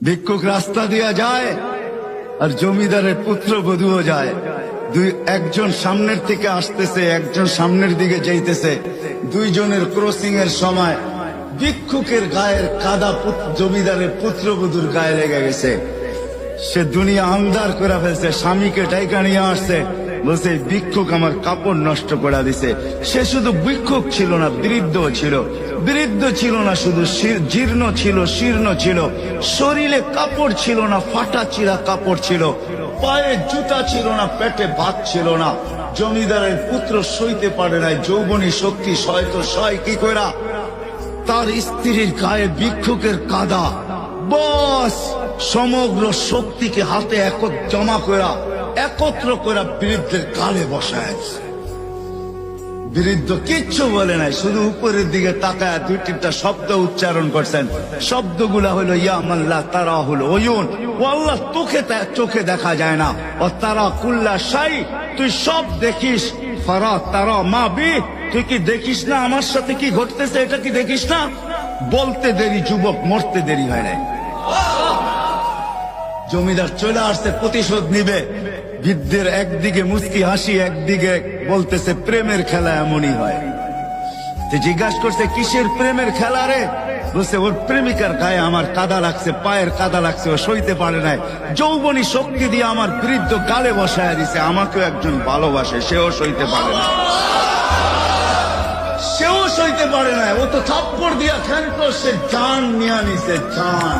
ভিক্ষুক রাস্তা দিয়া যায় আর জমিদারের পুত্রবধূও যায়। একজন সামনের থেকে আসতেছে, একজন সামনের দিকে যাইতেছে। দুইজনের ক্রসিং এর সময় ভিক্ষুকের গায়ের কাদা জমিদারের পুত্রবধূর গায়ে লেগে গেছে। সে দুনিয়া আন্ধার করে ফেলছে, স্বামীকে ডাইকা নিয়ে আসছে, বলছে ভিক্ষুক আমার কাপড় নষ্ট করে দিছে। সে শুধু ভিক্ষুক ছিল না, বৃদ্ধ ছিল। বৃদ্ধ ছিল না শুধু, জীর্ণ ছিল, শীর্ণ ছিল। শরীরে কাপড় ছিল না, ফাটা চিরা কাপড় ছিল। পায়ে জুতা ছিল না, পেটে ভাত ছিল না। জমিদারের পুত্র সইতে পারে নাই, যৌবনী শক্তি সয় তো সয় কি কইরা। তার স্ত্রীর গায়ে ভিক্ষুকের কাদা, বস সমগ্র শক্তিকে হাতে জমা করা, একত্র করা বৃদ্ধের কালে বসায়। বৃদ্ধ কিচ্ছু বলে নাই, শুধু উপরের দিকে তাকায় দুই তিনটা শব্দ উচ্চারণ করছেন। শব্দগুলা হলো ইয়া মাল্লাহ তারা হলো ওয়ুন, ও আল্লাহ চোখে দেখা যায় না। ও তারা কুল্লা শাই, তুই সব দেখিস। ফারা তারা মা বি, তুই কি দেখিস না আমার সাথে কি ঘটতেছে, এটা কি দেখিস না? বলতে দেরি যুবক, মরতে দেরি হয় নাই। জমিদার চলে আসছে, প্রতিশোধ নিবে। বৃদ্ধের একদিকে মুস্কি হাসি, একদিকে বলতেছে প্রেমের খেলা এমনই হয়। জিজ্ঞাসা করছে কিসের প্রেমের খেলা রে? বলছে ওর প্রেমিকার গায়ে আমার কাদা লাগছে, পায়ের কাদা লাগছে, ও সইতে পারে নাই। যৌবনী শক্তি দিয়ে আমার বৃদ্ধ গালে বসায় দিছে। আমাকেও একজন ভালোবাসে, সেও সইতে পারে না, সেও সইতে পারে না। ও তো থাপ্পড় দিয়া খেলতো, সে জান নিয়ে নিছে, জান।